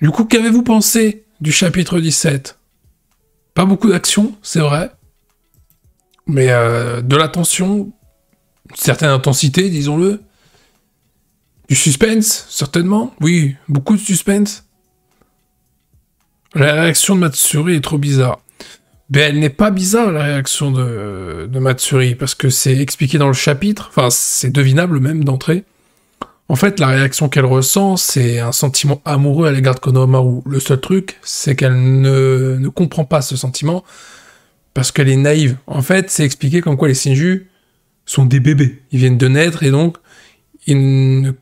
Du coup, qu'avez-vous pensé du chapitre 17? Pas beaucoup d'action, c'est vrai. Mais de la tension, une certaine intensité, disons-le. Du suspense, certainement. Oui, beaucoup de suspense. La réaction de Matsuri est trop bizarre. Mais elle n'est pas bizarre, la réaction de Matsuri, parce que c'est expliqué dans le chapitre, enfin, c'est devinable même d'entrée. En fait, la réaction qu'elle ressent, c'est un sentiment amoureux à l'égard de Konohamaru. Le seul truc, c'est qu'elle ne comprend pas ce sentiment, parce qu'elle est naïve. En fait, c'est expliqué comme quoi les Shinju sont des bébés. Ils viennent de naître, et donc, ils ne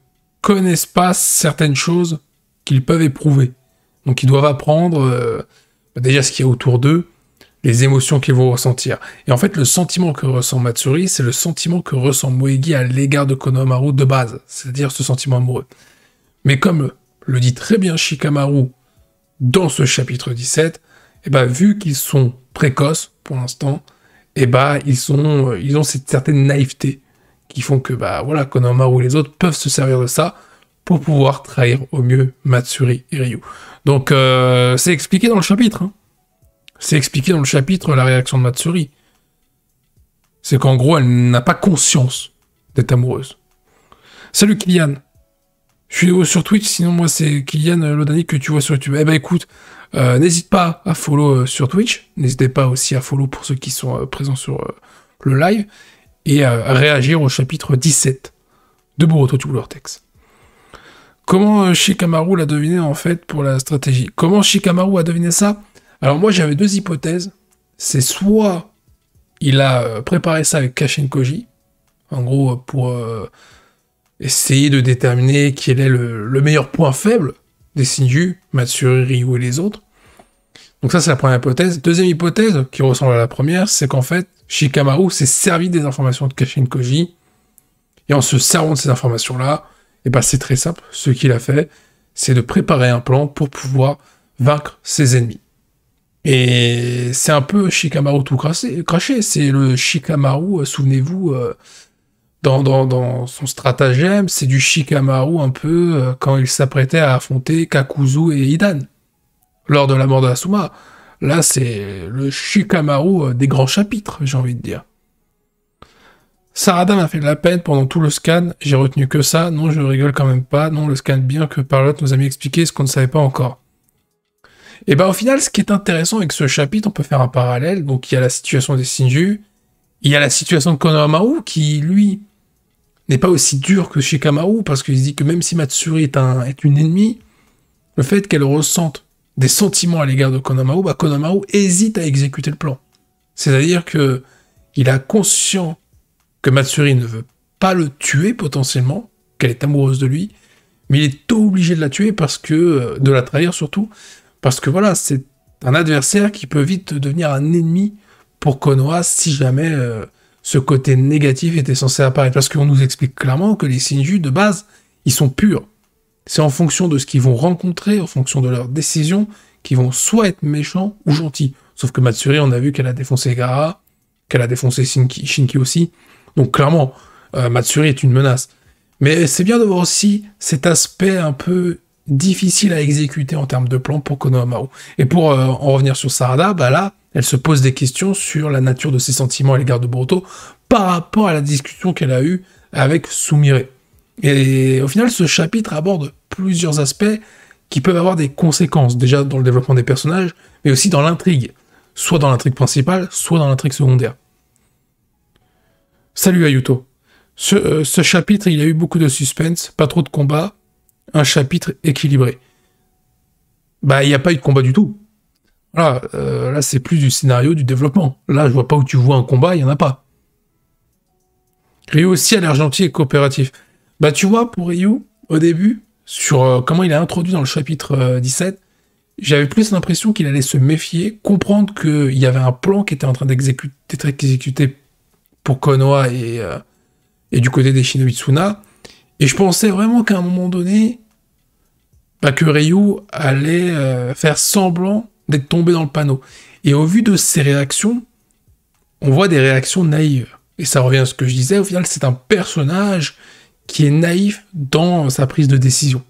connaissent pas certaines choses qu'ils peuvent éprouver. Donc, ils doivent apprendre déjà ce qu'il y a autour d'eux, les émotions qu'ils vont ressentir. Et en fait, le sentiment que ressent Matsuri, c'est le sentiment que ressent Moegi à l'égard de Konohamaru de base, c'est-à-dire ce sentiment amoureux. Mais comme le dit très bien Shikamaru dans ce chapitre 17, vu qu'ils sont précoces pour l'instant, ils ont cette certaine naïveté qui font que Konohamaru et les autres peuvent se servir de ça pour pouvoir trahir au mieux Matsuri et Ryu. Donc c'est expliqué dans le chapitre, hein. C'est expliqué dans le chapitre, la réaction de Matsuri. C'est qu'en gros, elle n'a pas conscience d'être amoureuse. Salut Kylian. Je suis sur Twitch, sinon moi c'est Kylian Lodani que tu vois sur YouTube. Écoute, n'hésite pas à follow sur Twitch. N'hésitez pas aussi à follow pour ceux qui sont présents sur le live. Et à réagir au chapitre 17 de Boruto to Vortex. Comment Shikamaru l'a deviné en fait pour la stratégie? Comment Shikamaru a deviné ça? Alors moi j'avais deux hypothèses, c'est soit il a préparé ça avec Kashin Koji, en gros pour essayer de déterminer quel est le meilleur point faible des Shinju, Matsuri, Ryu et les autres. Donc ça c'est la première hypothèse. Deuxième hypothèse, qui ressemble à la première, c'est qu'en fait Shikamaru s'est servi des informations de Kashin Koji, et en se servant de ces informations-là, c'est très simple, ce qu'il a fait, c'est de préparer un plan pour pouvoir vaincre ses ennemis. Et c'est un peu Shikamaru tout craché, c'est le Shikamaru, souvenez-vous, dans son stratagème, c'est du Shikamaru un peu quand il s'apprêtait à affronter Kakuzu et Hidan, lors de la mort de Asuma. Là, c'est le Shikamaru des grands chapitres, j'ai envie de dire. Sarada m'a fait de la peine pendant tout le scan, j'ai retenu que ça, non, je rigole quand même pas, non, le scan bien que Parlotte nous a mis expliqué ce qu'on ne savait pas encore. Et au final, ce qui est intéressant avec ce chapitre, on peut faire un parallèle. Donc, il y a la situation des Shinju, il y a la situation de Konohamaru, qui, lui, n'est pas aussi dur que Shikamaru, parce qu'il se dit que même si Matsuri est une ennemie, le fait qu'elle ressente des sentiments à l'égard de Konohamaru, Konohamaru hésite à exécuter le plan. C'est-à-dire que il a conscient que Matsuri ne veut pas le tuer, potentiellement, qu'elle est amoureuse de lui, mais il est obligé de la tuer de la trahir surtout, parce que c'est un adversaire qui peut vite devenir un ennemi pour Konoha si jamais ce côté négatif était censé apparaître. Parce qu'on nous explique clairement que les Shinju, de base, ils sont purs. C'est en fonction de ce qu'ils vont rencontrer, en fonction de leurs décisions, qu'ils vont soit être méchants ou gentils. Sauf que Matsuri, on a vu qu'elle a défoncé Gaara, qu'elle a défoncé Shinki aussi. Donc clairement, Matsuri est une menace. Mais c'est bien de voir aussi cet aspect un peu difficile à exécuter en termes de plan pour Konohamaru. Et pour en revenir sur Sarada, là, elle se pose des questions sur la nature de ses sentiments à l'égard de Boruto par rapport à la discussion qu'elle a eue avec Sumire. Et au final, ce chapitre aborde plusieurs aspects qui peuvent avoir des conséquences, déjà dans le développement des personnages, mais aussi dans l'intrigue, soit dans l'intrigue principale, soit dans l'intrigue secondaire. Salut Ayuto. Ce chapitre, il y a eu beaucoup de suspense, pas trop de combats, un chapitre équilibré. Il n'y a pas eu de combat du tout. Voilà, là c'est plus du scénario, du développement. Là, je vois pas où tu vois un combat, il y en a pas. Ryu aussi a l'air gentil et coopératif. Tu vois, pour Ryu, au début, sur comment il est introduit dans le chapitre 17, j'avais plus l'impression qu'il allait se méfier, comprendre qu'il y avait un plan qui était en train d'être exécuté pour Konoha et du côté des Shinobi-Tsuna. Et je pensais vraiment qu'à un moment donné, que Ryu allait faire semblant d'être tombé dans le panneau. Et au vu de ses réactions, on voit des réactions naïves. Et ça revient à ce que je disais, au final, c'est un personnage qui est naïf dans sa prise de décision.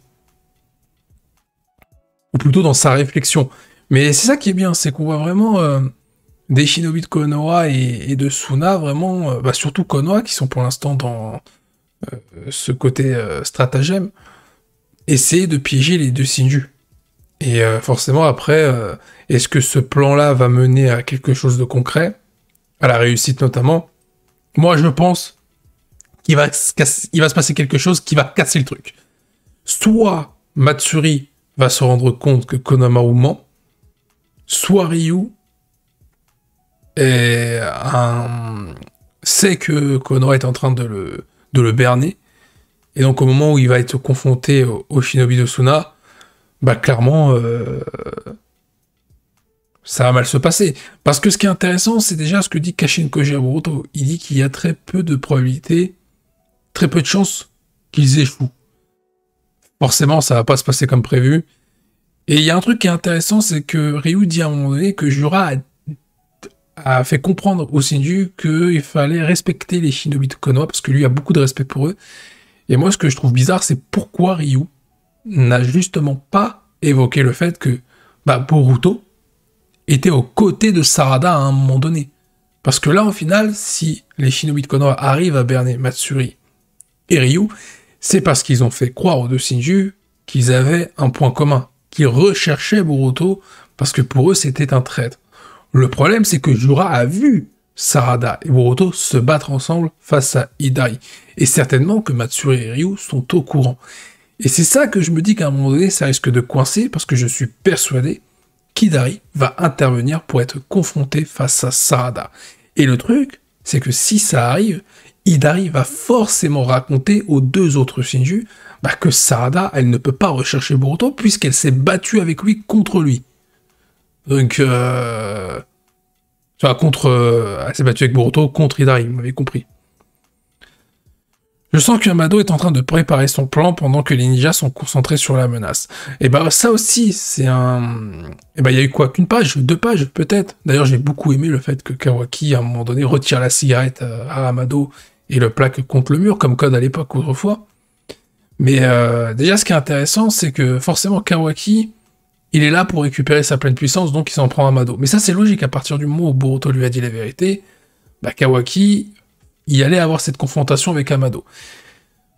ou plutôt dans sa réflexion. Mais c'est ça qui est bien, c'est qu'on voit vraiment des shinobi de Konoha et de Suna, vraiment, surtout Konoha, qui sont pour l'instant dans ce côté stratagème, essayer de piéger les deux Shinju. Et forcément, après, est-ce que ce plan-là va mener à quelque chose de concret, à la réussite notamment? Moi, je pense qu'il va se passer quelque chose qui va casser le truc. Soit Matsuri va se rendre compte que Konohamaru ment, soit Ryu sait que Konoha est en train de le berner, et donc au moment où il va être confronté au shinobi de Suna, clairement, ça va mal se passer. Parce que ce qui est intéressant, c'est déjà ce que dit Kashin Koji à Boruto. Il dit qu'il y a très peu de probabilités, très peu de chances qu'ils échouent. Forcément, ça va pas se passer comme prévu. Et il y a un truc qui est intéressant, c'est que Ryu dit à un moment donné que Jura a fait comprendre au Shinju qu'il fallait respecter les shinobi de Konoha, parce que lui a beaucoup de respect pour eux. Et moi, ce que je trouve bizarre, c'est pourquoi Ryu n'a justement pas évoqué le fait que Boruto était aux côtés de Sarada à un moment donné. Parce que là, au final, si les shinobi de Konoha arrivent à berner Matsuri et Ryu, c'est parce qu'ils ont fait croire aux deux Shinju qu'ils avaient un point commun, qu'ils recherchaient Boruto, parce que pour eux, c'était un traître. Le problème, c'est que Jura a vu Sarada et Boruto se battre ensemble face à Hidari. Et certainement que Matsuri et Ryu sont au courant. Et c'est ça que je me dis qu'à un moment donné, ça risque de coincer, parce que je suis persuadé qu'Hidari va intervenir pour être confronté face à Sarada. Et le truc, c'est que si ça arrive, Hidari va forcément raconter aux deux autres Shinju que Sarada, elle ne peut pas rechercher Boruto puisqu'elle s'est battue avec lui contre lui. Donc, elle s'est battue avec Boruto contre Hidari, vous m'avez compris. Je sens qu'Amado est en train de préparer son plan pendant que les ninjas sont concentrés sur la menace. Et ça aussi, c'est un... il y a eu quoi? Qu'une page? 2 pages, peut-être? D'ailleurs, j'ai beaucoup aimé le fait que Kawaki, à un moment donné, retire la cigarette à Amado et le plaque contre le mur, comme code à l'époque, autrefois. Mais déjà, ce qui est intéressant, c'est que forcément, Kawaki, il est là pour récupérer sa pleine puissance, donc il s'en prend à Amado. Mais ça, c'est logique, à partir du moment où Boruto lui a dit la vérité, Kawaki... il allait avoir cette confrontation avec Amado.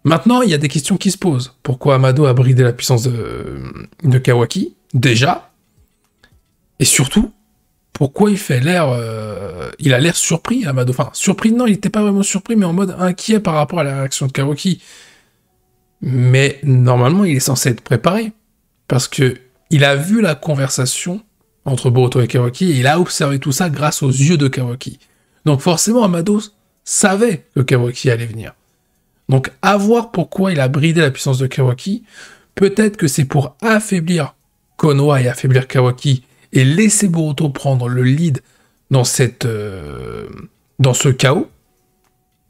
Maintenant, il y a des questions qui se posent. Pourquoi Amado a bridé la puissance de Kawaki, déjà? Et surtout, pourquoi il fait l'air... il a l'air surpris, Amado. Enfin, surpris, non, il n'était pas vraiment surpris, mais en mode inquiet par rapport à la réaction de Kawaki. Mais normalement, il est censé être préparé. Parce que il a vu la conversation entre Boruto et Kawaki, et il a observé tout ça grâce aux yeux de Kawaki. Donc forcément, Amado savait que Kawaki allait venir. Donc, à voir pourquoi il a bridé la puissance de Kawaki, peut-être que c'est pour affaiblir Konoha et affaiblir Kawaki, et laisser Boruto prendre le lead dans ce chaos,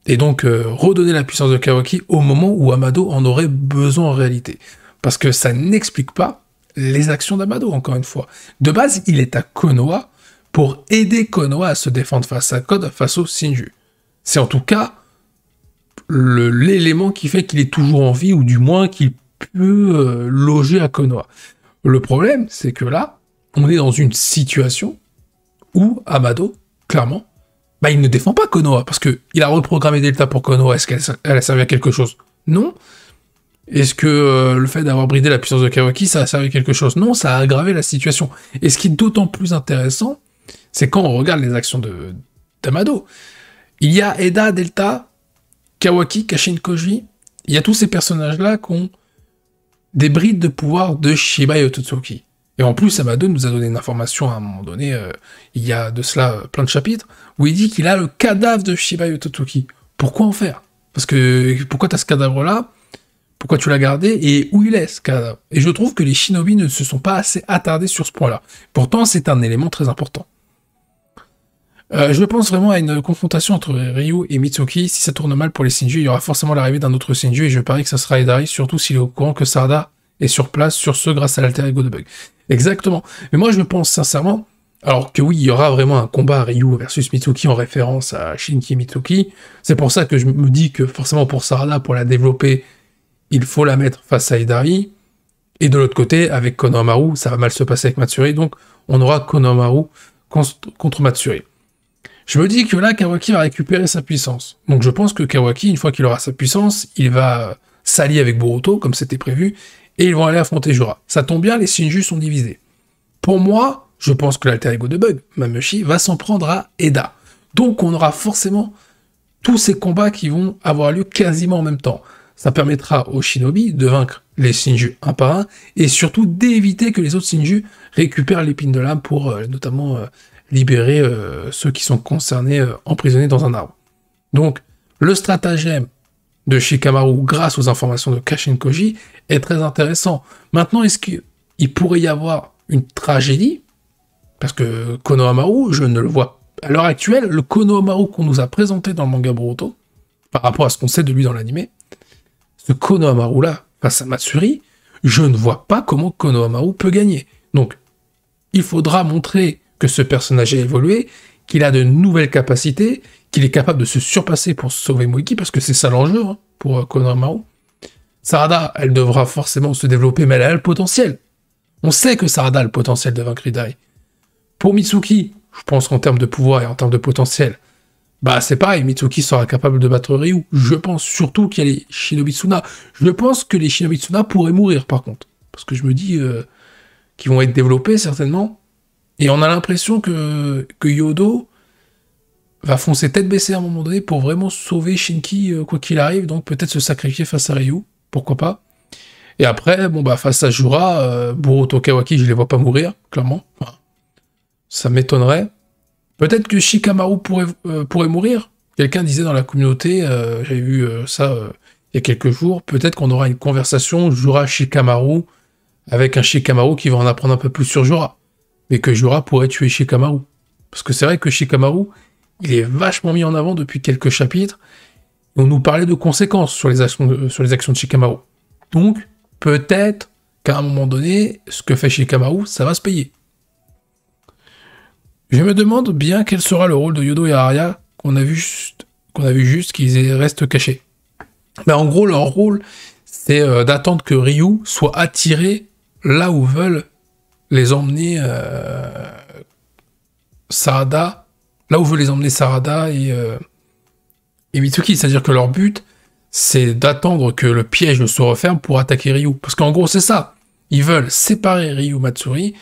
et donc redonner la puissance de Kawaki au moment où Amado en aurait besoin en réalité. Parce que ça n'explique pas les actions d'Amado, encore une fois. De base, il est à Konoha pour aider Konoha à se défendre face à Code, face au Shinju. C'est en tout cas l'élément qui fait qu'il est toujours en vie, ou du moins qu'il peut loger à Konoha. Le problème, c'est que là, on est dans une situation où Amado, clairement, il ne défend pas Konoha, parce qu'il a reprogrammé Delta pour Konoha. Est-ce qu'elle a servi à quelque chose? Non. Est-ce que le fait d'avoir bridé la puissance de Kawaki, ça a servi à quelque chose? Non, ça a aggravé la situation. Et ce qui est d'autant plus intéressant, c'est quand on regarde les actions d'Amado. Il y a Eda, Delta, Kawaki, Kashin Koji, il y a tous ces personnages-là qui ont des brides de pouvoir de Shiba et Otsutsuki. Et en plus, Amado nous a donné une information à un moment donné, il y a de cela plein de chapitres, où il dit qu'il a le cadavre de Shiba et Otsutsuki. Pourquoi en faire? Parce que, pourquoi t'as ce cadavre-là? Pourquoi tu l'as gardé? Et où il est, ce cadavre? Et je trouve que les shinobi ne se sont pas assez attardés sur ce point-là. Pourtant, c'est un élément très important. Je pense vraiment à une confrontation entre Ryu et Mitsuki. Si ça tourne mal pour les Shinju, il y aura forcément l'arrivée d'un autre Shinju, et je parie que ça sera Hidari, surtout s'il est au courant que Sarada est sur place, sur ce grâce à l'alter ego de Bug. Exactement. Mais moi, je pense sincèrement, alors que oui, il y aura vraiment un combat Ryu versus Mitsuki en référence à Shinki Mitsuki. C'est pour ça que je me dis que forcément pour Sarada, pour la développer, il faut la mettre face à Hidari. Et de l'autre côté, avec Konohamaru, ça va mal se passer avec Matsuri, donc on aura Konohamaru contre Matsuri. Je me dis que là, Kawaki va récupérer sa puissance. Donc je pense que Kawaki, une fois qu'il aura sa puissance, il va s'allier avec Boruto, comme c'était prévu, et ils vont aller affronter Jura. Ça tombe bien, les Shinju sont divisés. Pour moi, je pense que l'alter ego de Bug, Mamushi, va s'en prendre à Eda. Donc on aura forcément tous ces combats qui vont avoir lieu quasiment en même temps. Ça permettra aux Shinobi de vaincre les Shinju un par un, et surtout d'éviter que les autres Shinju récupèrent l'épine de l'âme pour notamment libérer ceux qui sont concernés, emprisonnés dans un arbre. Donc, le stratagème de Shikamaru grâce aux informations de Kashin Koji est très intéressant. Maintenant, est-ce qu'il pourrait y avoir une tragédie? Parce que Konohamaru, je ne le vois pas. À l'heure actuelle, le Konohamaru qu'on nous a présenté dans le manga Boruto, par rapport à ce qu'on sait de lui dans l'anime, ce Konohamaru-là, face à Matsuri, je ne vois pas comment Konohamaru peut gagner. Donc, il faudra montrer que ce personnage a évolué, qu'il a de nouvelles capacités, qu'il est capable de se surpasser pour sauver Moiki, parce que c'est ça l'enjeu pour Konohamaru. Sarada, elle devra forcément se développer, mais elle a le potentiel. On sait que Sarada a le potentiel de vaincre Hidari. Pour Mitsuki, je pense qu'en termes de pouvoir et en termes de potentiel, bah c'est pareil, Mitsuki sera capable de battre Ryu. Je pense surtout qu'il y a les Shinobi Tsuna. Je pense que les Shinobi Tsuna pourraient mourir par contre. Parce que je me dis qu'ils vont être développés certainement. Et on a l'impression que Yodo va foncer tête baissée à un moment donné pour vraiment sauver Shinki quoi qu'il arrive. Donc peut-être se sacrifier face à Ryu. Pourquoi pas. Et après, bon bah face à Jura, Boruto Kawaki, je les vois pas mourir, clairement. Enfin, ça m'étonnerait. Peut-être que Shikamaru pourrait mourir. Quelqu'un disait dans la communauté, j'avais vu ça il y a quelques jours, peut-être qu'on aura une conversation Jura-Shikamaru avec un Shikamaru qui va en apprendre un peu plus sur Jura. Mais que Jura pourrait tuer Shikamaru. Parce que c'est vrai que Shikamaru, il est vachement mis en avant depuis quelques chapitres. Et on nous parlait de conséquences sur les actions de Shikamaru. Donc, peut-être qu'à un moment donné, ce que fait Shikamaru, ça va se payer. Je me demande bien quel sera le rôle de Yodo et Arya qu'on a vu juste qu'ils restent cachés. Ben, en gros, leur rôle, c'est d'attendre que Ryu soit attiré là où veulent les emmener Sarada, là où veut les emmener Sarada et Mitsuki. C'est-à-dire que leur but, c'est d'attendre que le piège se referme pour attaquer Ryu. Parce qu'en gros, c'est ça. Ils veulent séparer Ryu Matsuri,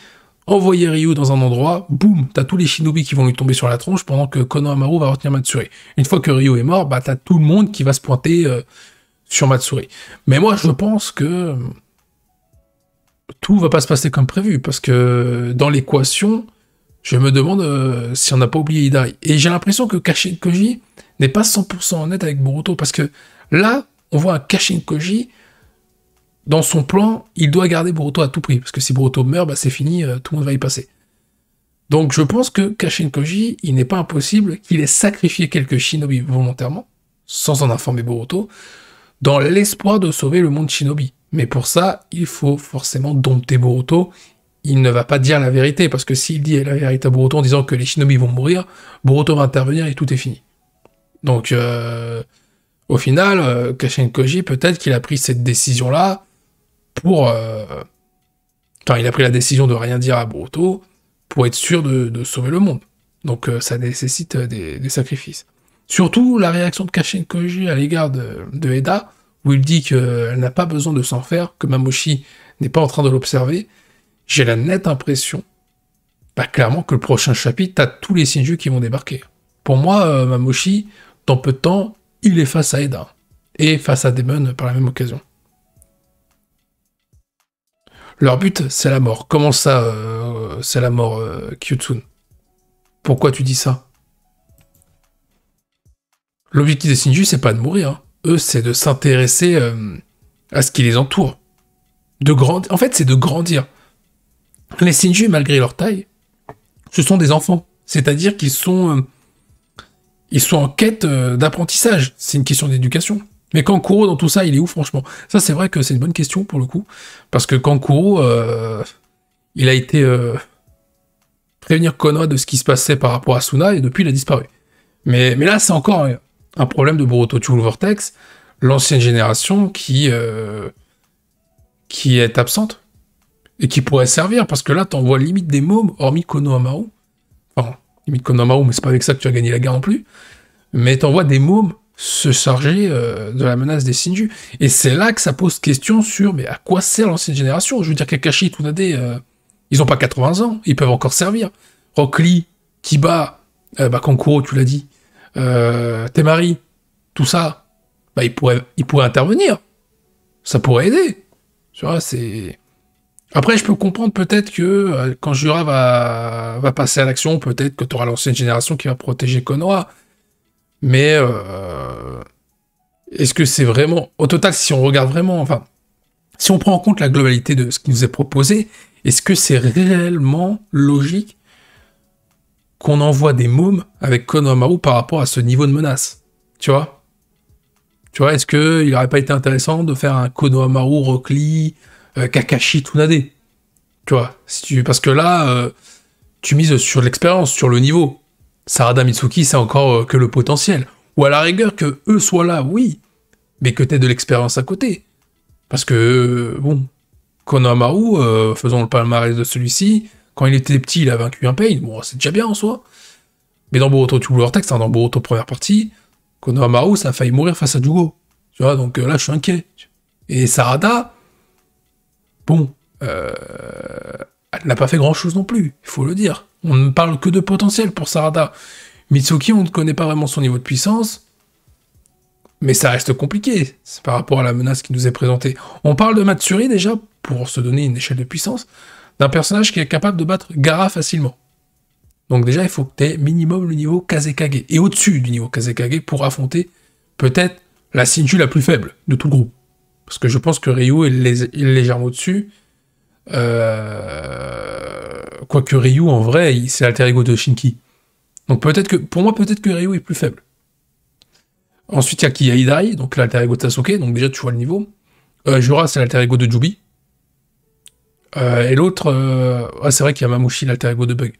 envoyer Ryu dans un endroit, boum, t'as tous les shinobi qui vont lui tomber sur la tronche pendant que Konohamaru va retenir Matsuri. Une fois que Ryu est mort, bah t'as tout le monde qui va se pointer sur Matsuri. Mais moi, je pense que tout va pas se passer comme prévu, parce que dans l'équation, je me demande si on n'a pas oublié Hidari. Et j'ai l'impression que Kashin Koji n'est pas 100% honnête avec Boruto, parce que là, on voit un Kashin Koji, dans son plan, il doit garder Boruto à tout prix, parce que si Boruto meurt, bah c'est fini, tout le monde va y passer. Donc je pense que Kashin Koji, il n'est pas impossible qu'il ait sacrifié quelques shinobi volontairement, sans en informer Boruto, dans l'espoir de sauver le monde shinobi. Mais pour ça, il faut forcément dompter Boruto. Il ne va pas dire la vérité, parce que s'il dit la vérité à Boruto en disant que les shinobi vont mourir, Boruto va intervenir et tout est fini. Donc, au final, Kashin Koji, peut-être qu'il a pris cette décision-là pour... Enfin, il a pris la décision de rien dire à Boruto pour être sûr de sauver le monde. Donc, ça nécessite des sacrifices. Surtout, la réaction de Kashin Koji à l'égard de Eda, où il dit qu'elle n'a pas besoin de s'en faire, que Mamoshi n'est pas en train de l'observer. J'ai la nette impression, clairement, que le prochain chapitre, t'as tous les Shinju qui vont débarquer. Pour moi, Mamoshi, dans peu de temps, il est face à Eda. Et face à Demon par la même occasion. Leur but, c'est la mort. Comment ça, c'est la mort, Kyutsun? Pourquoi tu dis ça? L'objectif des Shinju, c'est pas de mourir. Hein. Eux, c'est de s'intéresser à ce qui les entoure. En fait, c'est de grandir. Les Shinju, malgré leur taille, ce sont des enfants. C'est-à-dire qu'ils sont en quête d'apprentissage. C'est une question d'éducation. Mais Kankuro, dans tout ça, il est où, franchement? Ça, c'est vrai que c'est une bonne question, pour le coup. Parce que Kankuro, il a été prévenir Konoha de ce qui se passait par rapport à Suna, et depuis, il a disparu. Mais là, c'est encore un problème de Boruto True Vortex, l'ancienne génération qui est absente. et qui pourrait servir, parce que là, t'envoies limite des mômes, hormis Konohamaru. Enfin, limite Konohamaru, mais c'est pas avec ça que tu as gagné la guerre non plus. Mais t'envoies des mômes se charger de la menace des Shinju. Et c'est là que ça pose question sur, mais à quoi sert l'ancienne génération? Je veux dire, Kakashi et Tsunade, ils ont pas 80 ans, ils peuvent encore servir. Rock Lee, Kiba, Kankuro, tu l'as dit, Temari, tout ça, ils pourraient intervenir. Ça pourrait aider. Tu vois, c'est... Après, je peux comprendre peut-être que quand Jura va passer à l'action, peut-être que tu auras l'ancienne génération qui va protéger Konoha. Mais est-ce que c'est vraiment... Au total, si on regarde vraiment... Enfin, si on prend en compte la globalité de ce qui nous est proposé, est-ce que c'est réellement logique qu'on envoie des mômes avec Konohamaru par rapport à ce niveau de menace? Tu vois, est-ce qu'il n'aurait pas été intéressant de faire un Konohamaru, Rock Lee, Kakashi, Tsunade? Tu vois, parce que là, tu mises sur l'expérience, sur le niveau. Sarada, Mitsuki, c'est encore que le potentiel. Ou à la rigueur, que eux soient là, oui, mais que t'aies de l'expérience à côté. Parce que, bon, Konohamaru, faisons le palmarès de celui-ci, quand il était petit, il a vaincu un Pain, bon, c'est déjà bien en soi. Mais dans Boruto True Vortex, dans Boruto première partie, Konohamaru, ça a failli mourir face à Jugo. Tu vois, donc là, je suis inquiet. Et Sarada, bon, elle n'a pas fait grand-chose non plus, il faut le dire. On ne parle que de potentiel pour Sarada. Mitsuki, on ne connaît pas vraiment son niveau de puissance, mais ça reste compliqué, c'est par rapport à la menace qui nous est présentée. On parle de Matsuri, déjà, pour se donner une échelle de puissance, d'un personnage qui est capable de battre Gaara facilement. Donc déjà, il faut que tu aies minimum le niveau Kazekage, et au-dessus du niveau Kazekage, pour affronter peut-être la Shinju la plus faible de tout le groupe. Parce que je pense que Ryu est légèrement au-dessus. Quoique Ryu, en vrai, c'est l'alter ego de Shinki. Donc pour moi, peut-être que Ryu est plus faible. Ensuite, il y a Kiya Hidai, donc l'alter ego de Sasuke, donc déjà tu vois le niveau. Jura, c'est l'alter ego de Jubi. Et l'autre, c'est vrai qu'il y a Mamushi, l'alter ego de Bug.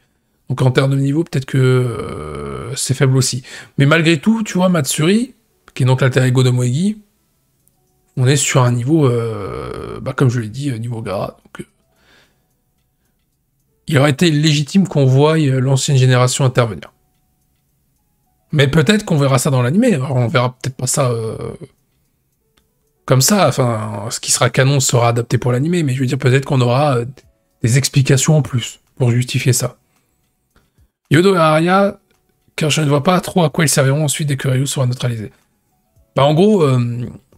Donc en termes de niveau, peut-être que c'est faible aussi. Mais malgré tout, tu vois, Matsuri, qui est donc l'alter ego de Moegi, on est sur un niveau, comme je l'ai dit, niveau Gaara. Donc, il aurait été légitime qu'on voie l'ancienne génération intervenir. Mais peut-être qu'on verra ça dans l'animé. On verra peut-être pas ça comme ça. Enfin, ce qui sera canon sera adapté pour l'animé, mais je veux dire, peut-être qu'on aura des explications en plus pour justifier ça. Yodo et Arya, car je ne vois pas trop à quoi ils serviront ensuite dès que Ryu sera neutralisé. En gros,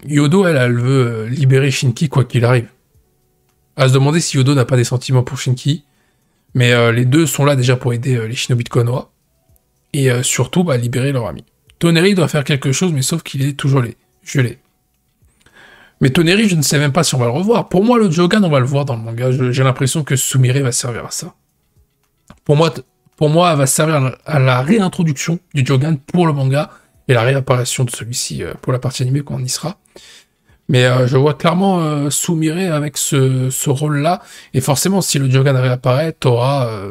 Yodo, elle veut libérer Shinki quoi qu'il arrive. À se demander si Yodo n'a pas des sentiments pour Shinki, mais les deux sont là déjà pour aider les shinobi de Konoha, et surtout libérer leur ami. Toneri doit faire quelque chose, mais sauf qu'il est toujours gelé. Mais Toneri, je ne sais même pas si on va le revoir. Pour moi, le Jogan, on va le voir dans le manga. J'ai l'impression que Sumire va servir à ça. Pour moi, elle va servir à la réintroduction du Jogan pour le manga, et la réapparition de celui-ci pour la partie animée quand on y sera. Mais je vois clairement Sumire avec ce rôle-là, et forcément, si le Jogan réapparaît, t'auras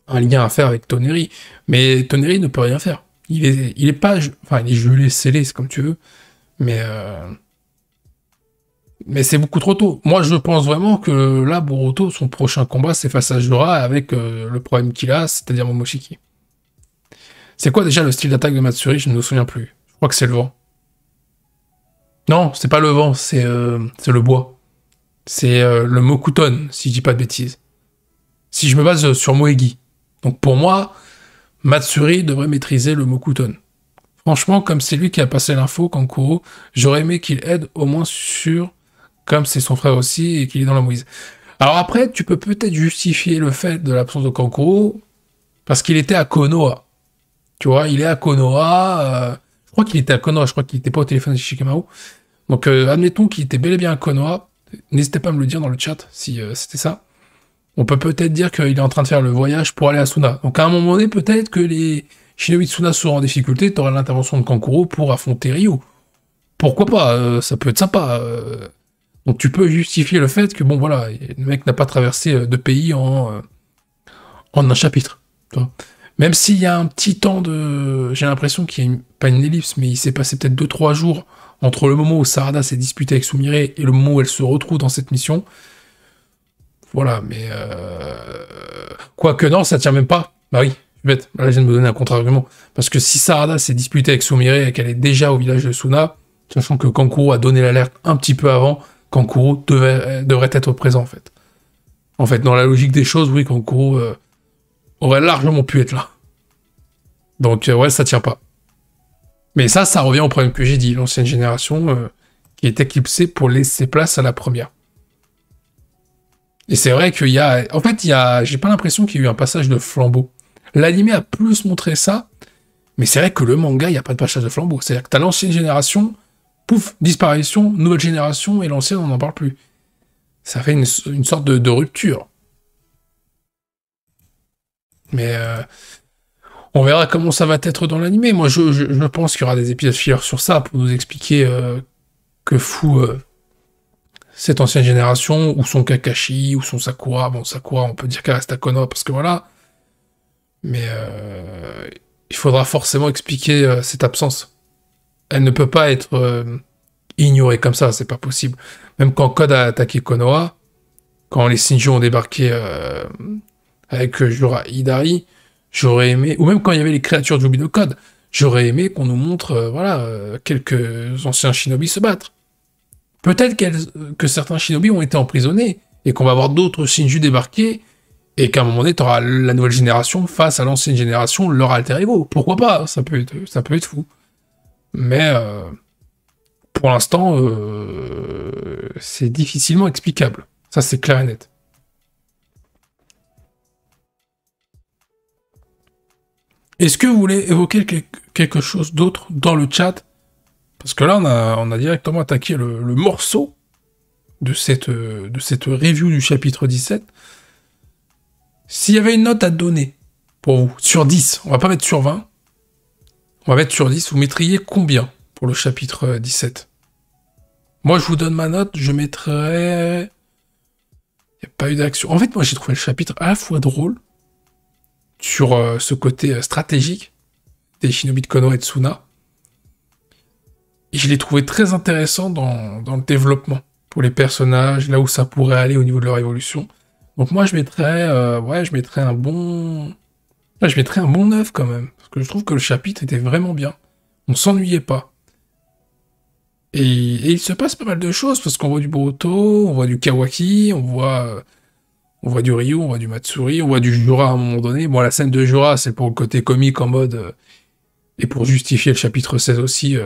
un lien à faire avec Toneri. Mais Toneri ne peut rien faire. Il est pas... Enfin, il est gelé, scellé, c'est comme tu veux, mais c'est beaucoup trop tôt. Moi, je pense vraiment que là, Boruto, son prochain combat, c'est face à Jura, avec le problème qu'il a, c'est-à-dire Momoshiki. C'est quoi déjà le style d'attaque de Matsuri? Je ne me souviens plus. Je crois que c'est le vent. Non, c'est pas le vent, c'est le bois. C'est le Mokuton, si je dis pas de bêtises. Si je me base sur Moegi. Donc pour moi, Matsuri devrait maîtriser le Mokuton. Franchement, comme c'est lui qui a passé l'info, Kankuro, j'aurais aimé qu'il aide au moins sur... Comme c'est son frère aussi, et qu'il est dans la mouise. Alors après, tu peux peut-être justifier le fait de l'absence de Kankuro, parce qu'il était à Konoha. Tu vois, il est à Konoha... Je crois qu'il était à Konoha, je crois qu'il n'était pas au téléphone de Shikamaru. Donc admettons qu'il était bel et bien à Konoha. N'hésitez pas à me le dire dans le chat, si c'était ça. On peut peut-être dire qu'il est en train de faire le voyage pour aller à Suna. Donc à un moment donné, peut-être que les shinobi de Suna seront en difficulté, t'auras l'intervention de Kankuro pour affronter Ryu. Pourquoi pas, ça peut être sympa. Donc tu peux justifier le fait que, bon voilà, le mec n'a pas traversé deux pays en un chapitre. Tu vois. Même s'il y a un petit temps de... J'ai l'impression qu'il y a pas une ellipse, mais il s'est passé peut-être 2-3 jours entre le moment où Sarada s'est disputée avec Sumire et le moment où elle se retrouve dans cette mission. Voilà, mais... Quoique non, ça tient même pas. Bah oui, je suis bête. Là, je viens de me donner un contre-argument. Parce que si Sarada s'est disputée avec Sumire et qu'elle est déjà au village de Suna, sachant que Kankuro a donné l'alerte un petit peu avant, Kankuro devrait être présent, en fait. En fait, dans la logique des choses, oui, Kankuro aurait largement pu être là. Donc, ouais, ça tient pas. Mais ça revient au problème que j'ai dit, l'ancienne génération qui est éclipsée pour laisser place à la première. Et c'est vrai qu'il y a... En fait, j'ai pas l'impression qu'il y a eu un passage de flambeau. L'anime a plus montré ça, mais c'est vrai que le manga, il n'y a pas de passage de flambeau. C'est-à-dire que t'as l'ancienne génération, pouf, disparition, nouvelle génération, et l'ancienne, on n'en parle plus. Ça fait une sorte de rupture. Mais on verra comment ça va être dans l'anime. Moi, je pense qu'il y aura des épisodes fillers sur ça pour nous expliquer que fout cette ancienne génération, où sont Kakashi, où sont Sakura. Bon, Sakura, on peut dire qu'elle reste à Konoha parce que voilà. Mais il faudra forcément expliquer cette absence. Elle ne peut pas être ignorée comme ça, c'est pas possible. Même quand Code a attaqué Konoha, quand les Shinji ont débarqué avec Jura Hidari, j'aurais aimé, ou même quand il y avait les créatures de Jubi no Code, j'aurais aimé qu'on nous montre quelques anciens shinobi se battre. Peut-être que certains shinobi ont été emprisonnés, et qu'on va voir d'autres Shinji débarquer, et qu'à un moment donné, t'auras la nouvelle génération face à l'ancienne génération, leur alter ego. Pourquoi pas, ça peut être fou. Mais pour l'instant, c'est difficilement explicable. Ça, c'est clair et net. Est-ce que vous voulez évoquer quelque chose d'autre dans le chat? Parce que là, on a directement attaqué le morceau de cette review du chapitre 17. S'il y avait une note à donner pour vous, sur 10, on va pas mettre sur 20, on va mettre sur 10, vous mettriez combien pour le chapitre 17? Moi, je vous donne ma note, je mettrais... Il n'y a pas eu d'action. En fait, moi, j'ai trouvé le chapitre à la fois drôle, sur ce côté stratégique des Shinobi de Konoha et de Tsuna, et je l'ai trouvé très intéressant dans le développement, pour les personnages, là où ça pourrait aller au niveau de leur évolution. Donc moi, je mettrais un bon... Là, je mettrais un bon 9 quand même, parce que je trouve que le chapitre était vraiment bien. On s'ennuyait pas. Et il se passe pas mal de choses, parce qu'on voit du Boruto, on voit du Kawaki, on voit du Ryu, on voit du Matsuri, on voit du Jura à un moment donné. Bon, la scène de Jura, c'est pour le côté comique en mode... et pour justifier le chapitre 16 aussi,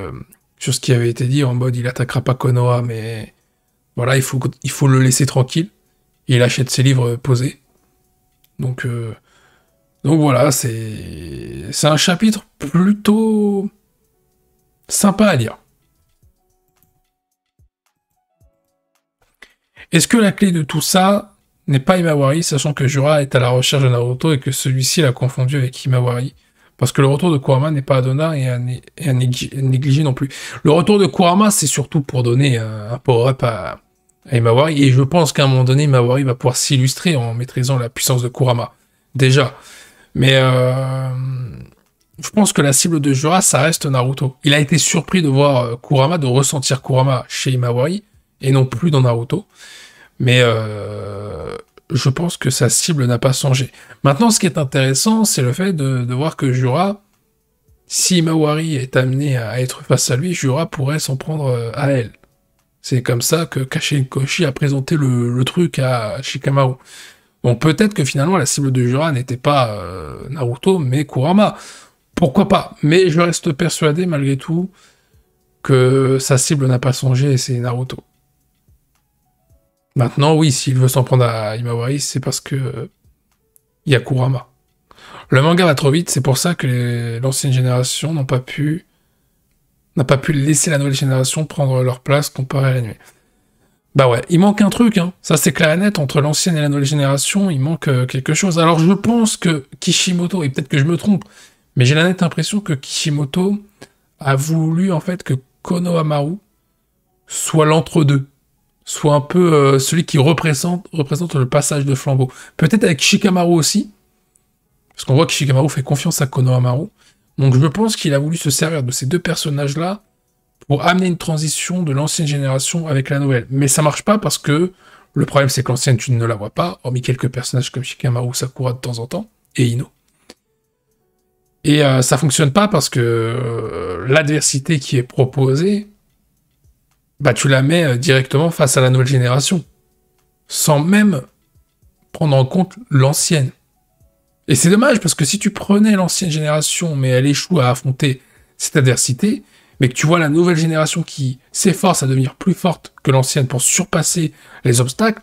sur ce qui avait été dit, en mode il attaquera pas Konoha, mais... Voilà, il faut le laisser tranquille. Et il achète ses livres posés. Donc voilà, c'est un chapitre plutôt sympa à lire. Est-ce que la clé de tout ça n'est pas Himawari, sachant que Jura est à la recherche de Naruto et que celui-ci l'a confondu avec Himawari? Parce que le retour de Kurama n'est pas anodin et à négliger non plus. Le retour de Kurama, c'est surtout pour donner un power-up à Himawari, et je pense qu'à un moment donné, Himawari va pouvoir s'illustrer en maîtrisant la puissance de Kurama. Déjà. Mais je pense que la cible de Jura, ça reste Naruto. Il a été surpris de voir Kurama, de ressentir Kurama chez Himawari, et non plus dans Naruto. Mais je pense que sa cible n'a pas changé. Maintenant, ce qui est intéressant, c'est le fait de voir que Jura, si Himawari est amené à être face à lui, Jura pourrait s'en prendre à elle. C'est comme ça que Kashin Koshi a présenté le truc à Shikamaru. Bon, peut-être que finalement, la cible de Jura n'était pas Naruto, mais Kurama. Pourquoi pas? Mais je reste persuadé, malgré tout, que sa cible n'a pas changé, et c'est Naruto. Maintenant, oui, s'il veut s'en prendre à Himawari, c'est parce que il y a Kurama. Le manga va trop vite, c'est pour ça que l'ancienne génération n'a pas pu laisser la nouvelle génération prendre leur place comparé à l'anime. Bah ouais, il manque un truc, hein. Ça c'est clair et net, entre l'ancienne et la nouvelle génération, il manque quelque chose. Alors je pense que Kishimoto, et peut-être que je me trompe, mais j'ai la nette impression que Kishimoto a voulu en fait que Konohamaru soit l'entre-deux. Soit un peu celui qui représente le passage de flambeau. Peut-être avec Shikamaru aussi, parce qu'on voit que Shikamaru fait confiance à Konohamaru. Donc je pense qu'il a voulu se servir de ces deux personnages-là pour amener une transition de l'ancienne génération avec la nouvelle. Mais ça marche pas parce que Le problème, c'est que l'ancienne, tu ne la vois pas, hormis quelques personnages comme Shikamaru, Sakura de temps en temps, et Ino. Et ça fonctionne pas parce que l'adversité qui est proposée, bah tu la mets directement face à la nouvelle génération, sans même prendre en compte l'ancienne. Et c'est dommage, parce que si tu prenais l'ancienne génération, mais elle échoue à affronter cette adversité, mais que tu vois la nouvelle génération qui s'efforce à devenir plus forte que l'ancienne pour surpasser les obstacles,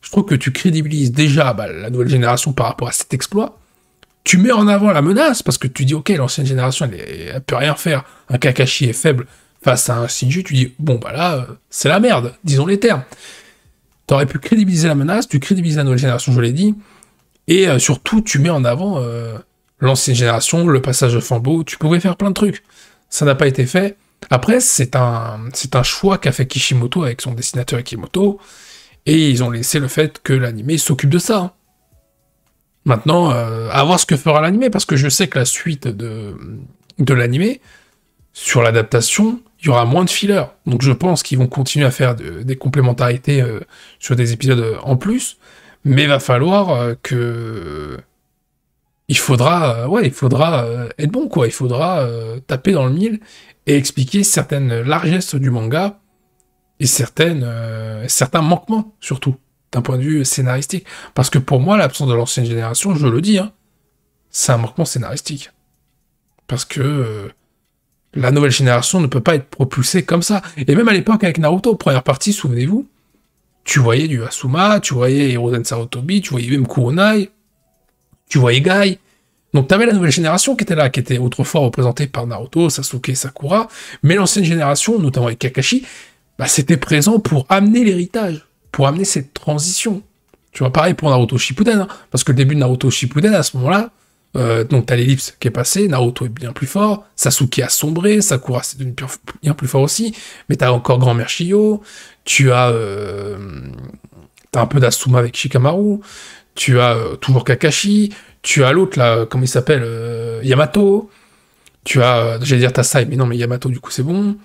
je trouve que tu crédibilises déjà la nouvelle génération par rapport à cet exploit. Tu mets en avant la menace, parce que tu dis, ok, l'ancienne génération, elle peut rien faire. Un Kakashi est faible face à un Shinji, tu dis, bon, bah là, c'est la merde, disons les termes. T'aurais pu crédibiliser la menace, tu crédibilises la nouvelle génération, je l'ai dit, et surtout, tu mets en avant l'ancienne génération, le passage de flambeau, tu pouvais faire plein de trucs. Ça n'a pas été fait. Après, c'est un choix qu'a fait Kishimoto avec son dessinateur Ikimoto, et ils ont laissé le fait que l'animé s'occupe de ça. Hein. Maintenant, à voir ce que fera l'animé, parce que je sais que la suite de l'animé, sur l'adaptation, il y aura moins de fillers. Donc je pense qu'ils vont continuer à faire des complémentarités sur des épisodes en plus, mais il va falloir que... Il faudra être bon, quoi. Il faudra taper dans le mille et expliquer certaines largesses du manga et certains manquements, surtout, d'un point de vue scénaristique. Parce que pour moi, l'absence de l'ancienne génération, je le dis, hein, c'est un manquement scénaristique. Parce que la nouvelle génération ne peut pas être propulsée comme ça. Et même à l'époque, avec Naruto, première partie, souvenez-vous, tu voyais du Asuma, tu voyais Hiruzen Sarutobi, tu voyais même Kuronai, tu voyais Guy. Donc t'avais la nouvelle génération qui était là, qui était autrefois représentée par Naruto, Sasuke et Sakura, mais l'ancienne génération, notamment avec Kakashi, bah, c'était présent pour amener l'héritage, pour amener cette transition. Tu vois, pareil pour Naruto Shippuden, hein, parce que le début de Naruto Shippuden, à ce moment-là, donc t'as l'ellipse qui est passée, Naruto est bien plus fort, Sasuke a sombré, Sakura c'est devenu bien plus fort aussi, mais t'as encore Grand-Mère Shio, tu as t'as un peu d'Asuma avec Shikamaru, tu as toujours Kakashi, tu as l'autre là, comment il s'appelle, Yamato, tu as, j'allais dire Tasai, mais non, mais Yamato du coup c'est bon,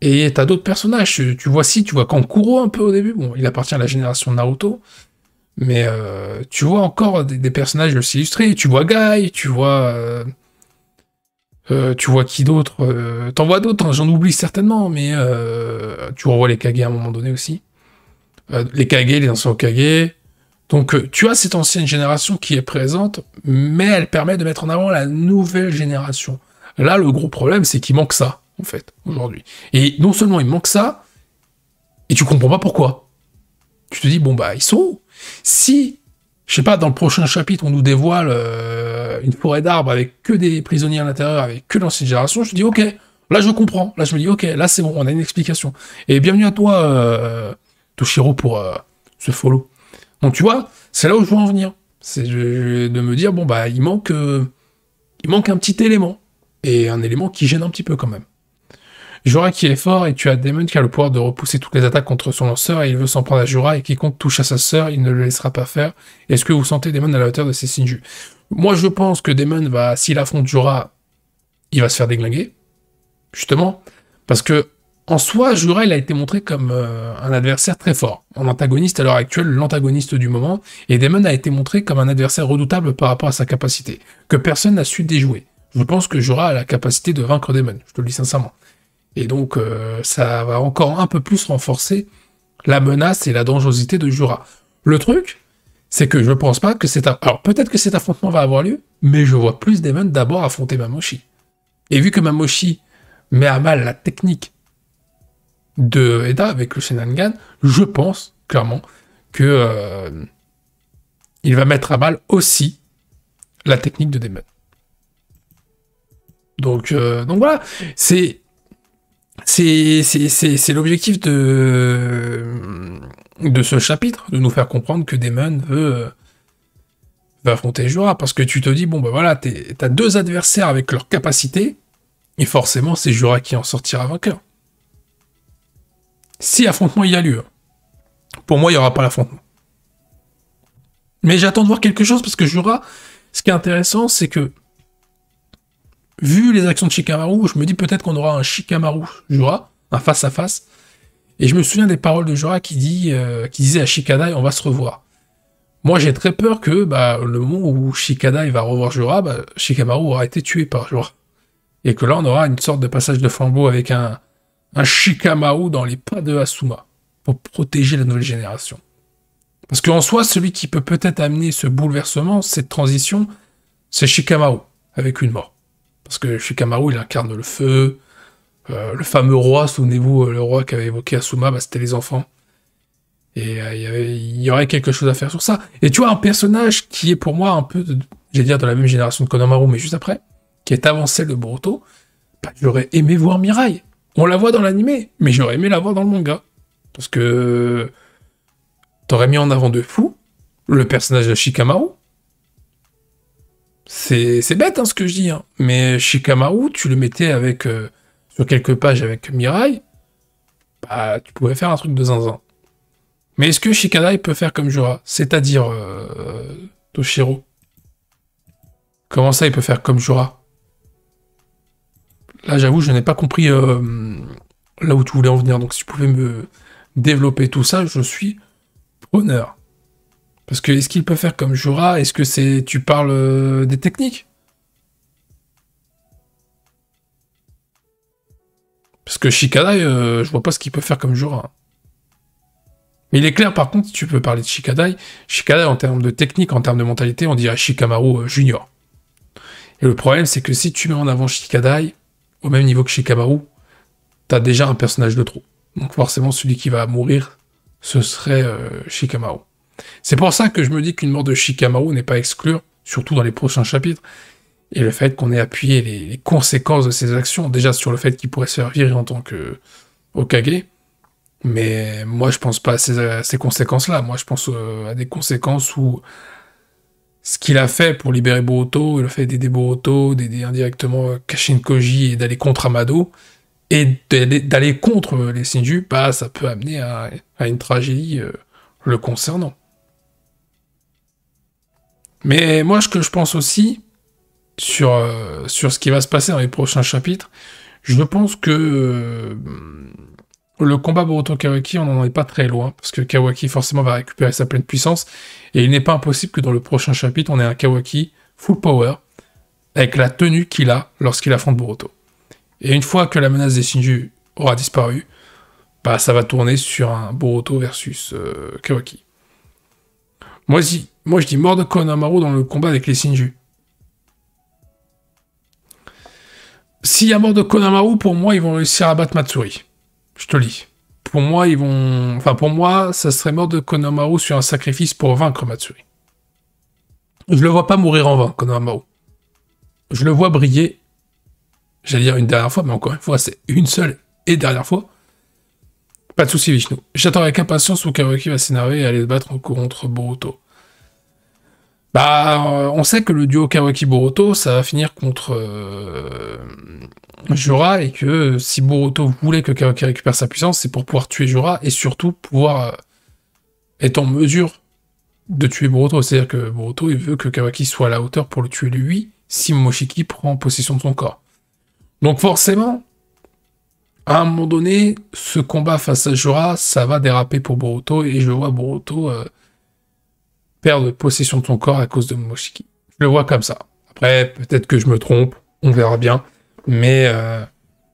et t'as d'autres personnages, tu vois Kankuro un peu au début, bon, il appartient à la génération de Naruto, mais tu vois encore des personnages de s'illustrer, tu vois Guy, tu vois qui d'autre, t'en vois d'autres, hein, j'en oublie certainement, mais tu revois les Kage à un moment donné aussi, les Kage, les anciens Kage. Donc tu as cette ancienne génération qui est présente, mais elle permet de mettre en avant la nouvelle génération. Là, le gros problème, c'est qu'il manque ça, en fait, aujourd'hui. Et non seulement il manque ça, et tu comprends pas pourquoi. Tu te dis, bon bah, ils sont où? Si, je sais pas, dans le prochain chapitre, on nous dévoile une forêt d'arbres avec que des prisonniers à l'intérieur, avec que l'ancienne génération, je te dis, ok, là je comprends. Là je me dis, ok, là c'est bon, on a une explication. Et bienvenue à toi, Toshiro, pour ce follow. Donc tu vois, c'est là où je veux en venir. C'est de me dire, bon bah, il manque un petit élément. Et un élément qui gêne un petit peu quand même. Jura qui est fort, et tu as Daemon qui a le pouvoir de repousser toutes les attaques contre son lanceur, et il veut s'en prendre à Jura, et quiconque touche à sa sœur, il ne le laissera pas faire. Est-ce que vous sentez Daemon à la hauteur de ses Shinju? Moi je pense que Daemon va, s'il affronte Jura, il va se faire déglinguer. Justement. Parce que, en soi, Jura, il a été montré comme un adversaire très fort. En antagoniste à l'heure actuelle, l'antagoniste du moment, et Daemon a été montré comme un adversaire redoutable par rapport à sa capacité, que personne n'a su déjouer. Je pense que Jura a la capacité de vaincre Daemon, je te le dis sincèrement. Et donc, ça va encore un peu plus renforcer la menace et la dangerosité de Jura. Le truc, c'est que je pense pas que alors, peut-être que cet affrontement va avoir lieu, mais je vois plus Daemon d'abord affronter Mamoshi. Et vu que Mamoshi met à mal la technique de Eda avec le Shenangan, je pense, clairement, que il va mettre à mal aussi la technique de Daemon. Donc voilà, c'est l'objectif de ce chapitre, de nous faire comprendre que Daemon veut affronter Jura, parce que tu te dis, bon bah voilà, t'as deux adversaires avec leurs capacités, et forcément c'est Jura qui en sortira vainqueur. Si affrontement il y a lieu. Pour moi, il n'y aura pas l'affrontement. Mais j'attends de voir quelque chose, parce que Jura, ce qui est intéressant, c'est que vu les actions de Shikamaru, je me dis peut-être qu'on aura un Shikamaru-Jura, un face-à-face, Et je me souviens des paroles de Jorah qui disait à Shikadai, on va se revoir. Moi, j'ai très peur que le moment où Shikadai va revoir Jorah, Shikamaru aura été tué par Jorah. Et que là, on aura une sorte de passage de flambeau avec un Shikamaru dans les pas de Asuma, pour protéger la nouvelle génération. Parce qu'en soi, celui qui peut peut-être amener ce bouleversement, cette transition, c'est Shikamaru, avec une mort. Parce que Shikamaru, il incarne le feu, le fameux roi, souvenez-vous, le roi qu'avait évoqué Asuma, c'était les enfants. Et il y aurait quelque chose à faire sur ça. Et tu vois, un personnage qui est pour moi un peu, j'allais dire, de la même génération de Konohamaru, mais juste après, qui est avant celle de Boruto, j'aurais aimé voir Mirai. On la voit dans l'animé, mais j'aurais aimé la voir dans le manga. Parce que t'aurais mis en avant de fou le personnage de Shikamaru. C'est bête ce que je dis, mais Shikamaru, tu le mettais avec sur quelques pages avec Mirai, tu pouvais faire un truc de zinzin. Mais est-ce que Shikadai peut faire comme Jorah? C'est-à-dire Toshiro? Comment ça, il peut faire comme Jorah? Là, j'avoue, je n'ai pas compris là où tu voulais en venir. Donc, si tu pouvais me développer tout ça, je suis preneur. Parce que est-ce qu'il peut faire comme Jorah? Est-ce que tu parles des techniques? Parce que Shikadai, je vois pas ce qu'il peut faire comme Jorah. Mais il est clair, par contre, si tu peux parler de Shikadai, en termes de technique, en termes de mentalité, on dirait Shikamaru Junior. Et le problème, c'est que si tu mets en avant Shikadai, au même niveau que Shikamaru, t'as déjà un personnage de trop. Donc forcément, celui qui va mourir, ce serait Shikamaru. C'est pour ça que je me dis qu'une mort de Shikamaru n'est pas à exclure, surtout dans les prochains chapitres, et le fait qu'on ait appuyé les conséquences de ses actions, déjà sur le fait qu'il pourrait se faire virer en tant que Hokage, mais moi je pense pas à ces conséquences-là, moi je pense à des conséquences où ce qu'il a fait pour libérer Boruto, il a fait d'aider Boruto, d'aider indirectement Kashin Koji et d'aller contre Amado, et d'aller contre les Shinju, ça peut amener à une tragédie le concernant. Mais moi, ce que je pense aussi, sur ce qui va se passer dans les prochains chapitres, je pense que le combat Boruto-Kawaki, on n'en est pas très loin, parce que Kawaki forcément va récupérer sa pleine puissance, et il n'est pas impossible que dans le prochain chapitre, on ait un Kawaki full power, avec la tenue qu'il a lorsqu'il affronte Boruto. Et une fois que la menace des Shinju aura disparu, ça va tourner sur un Boruto versus Kawaki. Moi, je dis mort de Konohamaru dans le combat avec les Shinju. S'il y a mort de Konohamaru, pour moi, ils vont réussir à battre Matsuri. Je te le dis. Pour moi, pour moi, ça serait mort de Konohamaru sur un sacrifice pour vaincre Matsuri. Je le vois pas mourir en vain, Konohamaru. Je le vois briller. J'allais dire une dernière fois, mais encore une fois, c'est une seule et dernière fois. Pas de soucis, Vishnu. J'attends avec impatience où Kawaki va s'énerver et aller se battre contre Boruto. On sait que le duo Kawaki-Boruto, ça va finir contre Jorah, et que si Boruto voulait que Kawaki récupère sa puissance, c'est pour pouvoir tuer Jorah, et surtout pouvoir être en mesure de tuer Boruto. C'est-à-dire que Boruto, il veut que Kawaki soit à la hauteur pour le tuer lui, si Momoshiki prend possession de son corps. Donc forcément, à un moment donné, ce combat face à Jorah, ça va déraper pour Boruto, et je vois Boruto perdre possession de son corps à cause de Momoshiki. Je le vois comme ça. Après, peut-être que je me trompe, on verra bien, mais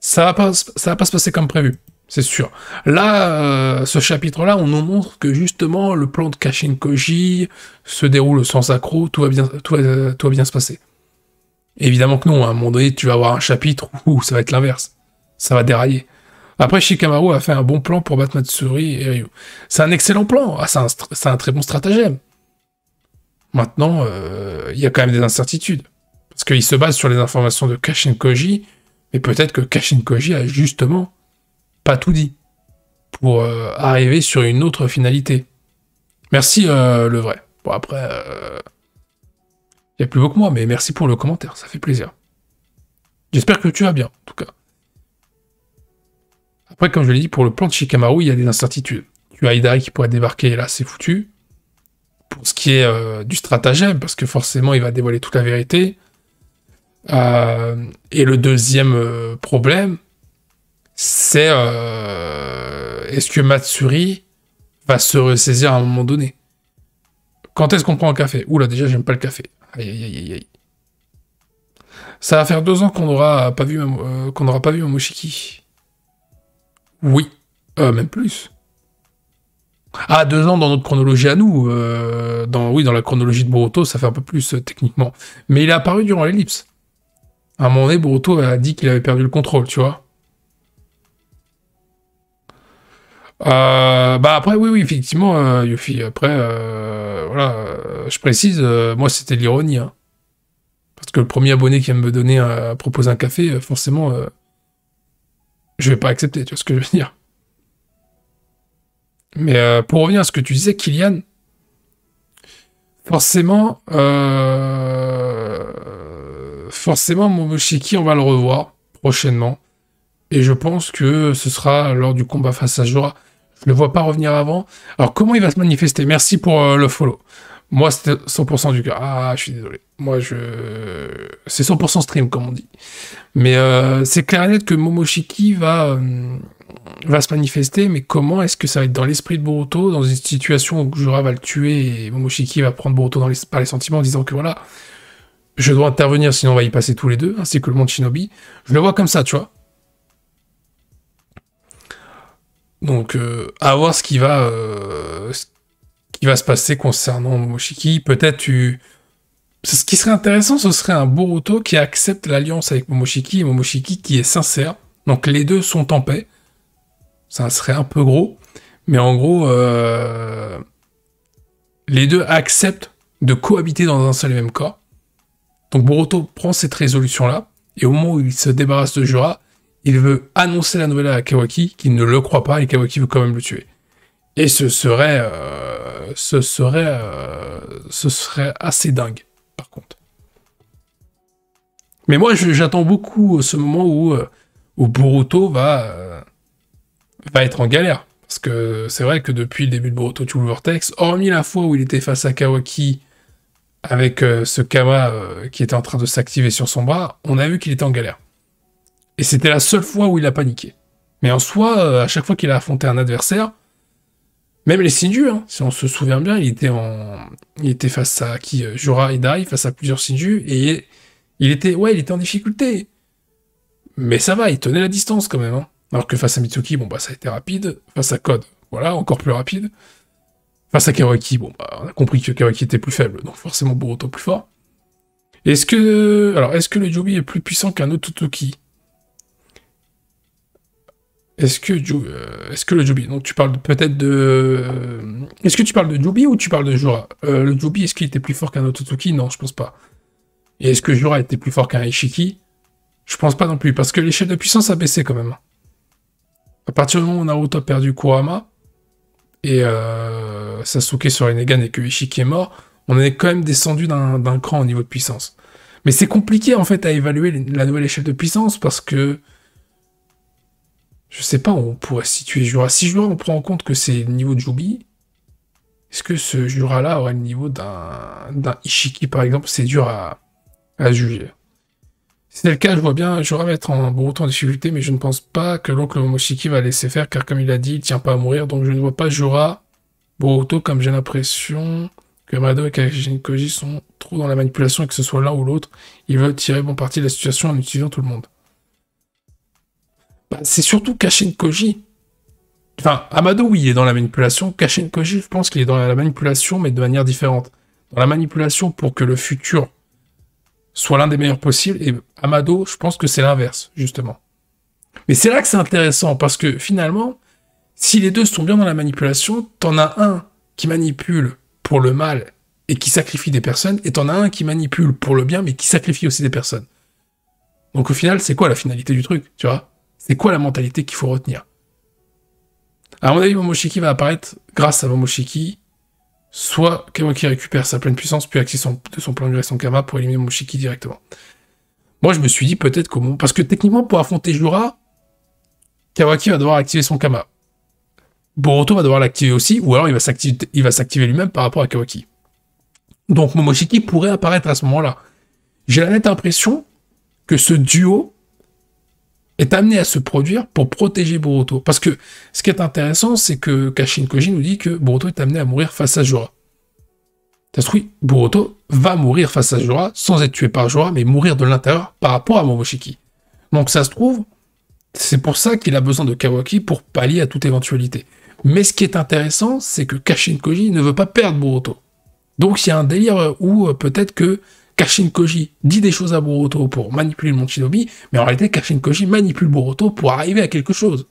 ça va pas se passer comme prévu, c'est sûr. Là, ce chapitre-là, on nous montre que justement, le plan de Kashin Koji se déroule sans accroc, tout va bien se passer. Évidemment que non, à un moment donné, tu vas avoir un chapitre où ça va être l'inverse. Ça va dérailler. Après, Shikamaru a fait un bon plan pour battre Matsuri et Ryu. C'est un excellent plan, c'est un très bon stratagème. Maintenant, il y a quand même des incertitudes. Parce qu'il se base sur les informations de Kashin Koji, mais peut-être que Kashin Koji a justement pas tout dit pour arriver sur une autre finalité. Merci, le vrai. Bon, après, il n'y a plus beaucoup que moi, mais merci pour le commentaire, ça fait plaisir. J'espère que tu vas bien, en tout cas. Après, comme je l'ai dit, pour le plan de Shikamaru, il y a des incertitudes. Tu as Hidari qui pourrait débarquer, et là, c'est foutu. Pour ce qui est du stratagème, parce que forcément, il va dévoiler toute la vérité. Et le deuxième problème, c'est est-ce que Matsuri va se ressaisir à un moment donné? Quand est-ce qu'on prend un café? Oula, déjà, j'aime pas le café. Aïe, aïe, aïe, aïe, aïe. Ça va faire 2 ans qu'on n'aura pas vu Momoshiki. Oui. Même plus. Ah, 2 ans dans notre chronologie à nous. Dans la chronologie de Boruto, ça fait un peu plus, techniquement. Mais il est apparu durant l'ellipse. À un moment donné, Boruto a dit qu'il avait perdu le contrôle, tu vois. Bah après, oui, effectivement, Yuffie. Après, voilà, je précise, moi, c'était l'ironie, hein. Parce que le premier abonné qui va me donner, proposer un café, forcément, je vais pas accepter, tu vois ce que je veux dire. Mais pour revenir à ce que tu disais, Kylian, forcément, Momoshiki, on va le revoir prochainement. Et je pense que ce sera lors du combat face à Jorah. Je le vois pas revenir avant. Alors, comment il va se manifester? Merci pour le follow. Moi, c'était 100% du cœur. Ah, je suis désolé. C'est 100% stream, comme on dit. Mais c'est clair et net que Momoshiki va se manifester, mais comment est-ce que ça va être dans l'esprit de Boruto, dans une situation où Jorah va le tuer et Momoshiki va prendre Boruto par les sentiments en disant que voilà, je dois intervenir sinon on va y passer tous les deux, ainsi que le monde Shinobi. Je le vois comme ça, tu vois. Donc, à voir ce qui va se passer concernant Momoshiki. Peut-être ce qui serait intéressant, ce serait un Boruto qui accepte l'alliance avec Momoshiki et Momoshiki qui est sincère. Donc les deux sont en paix. Ça serait un peu gros. Mais en gros, les deux acceptent de cohabiter dans un seul et même corps. Donc Boruto prend cette résolution-là. Et au moment où il se débarrasse de Jorah, il veut annoncer la nouvelle à Kawaki, qui ne le croit pas, et Kawaki veut quand même le tuer. Et ce serait assez dingue, par contre. Mais moi, j'attends beaucoup ce moment où Boruto va être en galère. Parce que c'est vrai que depuis le début de Boruto True Vortex, hormis la fois où il était face à Kawaki avec ce Kama qui était en train de s'activer sur son bras, on a vu qu'il était en galère. Et c'était la seule fois où il a paniqué. Mais en soi, à chaque fois qu'il a affronté un adversaire, même les Shinju, hein, si on se souvient bien, il était face à Jorah Hidari, face à plusieurs Shinju, et il était en difficulté. Mais ça va, il tenait la distance quand même, hein. Alors que face à Mitsuki, ça a été rapide. Face à Code, voilà, encore plus rapide. Face à Kawaki, on a compris que Kawaki était plus faible, donc forcément Boruto plus fort. Est-ce que le Jobi est plus puissant qu'un Ototoki? Est-ce que le Jobi, donc tu parles peut-être de... Est-ce que tu parles de Jobi ou tu parles de Jorah? Le Jobi, est-ce qu'il était plus fort qu'un Ototoki? Non, je pense pas. Et est-ce que Jorah était plus fort qu'un Ishiki? Je pense pas non plus, parce que l'échelle de puissance a baissé quand même. À partir du moment où Naruto a perdu Kurama, et Sasuke sur Rinnegan et que Ishiki est mort, on est quand même descendu d'un cran au niveau de puissance. Mais c'est compliqué en fait à évaluer la nouvelle échelle de puissance, parce que je sais pas où on pourrait situer Jorah. Si Jorah, on prend en compte que c'est le niveau de Jobi, est-ce que ce Jorah-là aurait le niveau d'un Ishiki, par exemple? C'est dur à juger. Si c'est le cas, je vois bien Jorah mettre Boruto en difficulté, mais je ne pense pas que l'oncle Momoshiki va laisser faire, car comme il a dit, il tient pas à mourir, donc je ne vois pas Jorah, Boruto, comme j'ai l'impression que Amado et Kashin-Koji sont trop dans la manipulation, et que ce soit l'un ou l'autre, ils veulent tirer bon parti de la situation en utilisant tout le monde. C'est surtout Kashin-Koji. Enfin, Amado, oui, il est dans la manipulation. Kashin-Koji, je pense qu'il est dans la manipulation, mais de manière différente. Dans la manipulation pour que le futur soit l'un des meilleurs possibles, et Amado, je pense que c'est l'inverse, justement. Mais c'est là que c'est intéressant, parce que finalement, si les deux sont bien dans la manipulation, t'en as un qui manipule pour le mal et qui sacrifie des personnes, et t'en as un qui manipule pour le bien, mais qui sacrifie aussi des personnes. Donc au final, c'est quoi la finalité du truc, tu vois? C'est quoi la mentalité qu'il faut retenir? À mon avis, Momoshiki va apparaître grâce à Momoshiki. Soit Kawaki récupère sa pleine puissance, puis active de son plan de son Kama pour éliminer Momoshiki directement. Moi, je me suis dit peut-être comment... Parce que techniquement, pour affronter Jorah, Kawaki va devoir activer son Kama. Boruto va devoir l'activer aussi, ou alors il va s'activer lui-même par rapport à Kawaki. Donc Momoshiki pourrait apparaître à ce moment-là. J'ai la nette impression que ce duo est amené à se produire pour protéger Boruto. Parce que ce qui est intéressant, c'est que Kashin Koji nous dit que Boruto est amené à mourir face à Jorah. Oui, Boruto va mourir face à Jorah, sans être tué par Jorah, mais mourir de l'intérieur par rapport à Momoshiki. Donc ça se trouve, c'est pour ça qu'il a besoin de Kawaki pour pallier à toute éventualité. Mais ce qui est intéressant, c'est que Kashin Koji ne veut pas perdre Boruto. Donc il y a un délire où peut-être que Kashin Koji dit des choses à Boruto pour manipuler le monde Shinobi, mais en réalité Kashin Koji manipule Boruto pour arriver à quelque chose.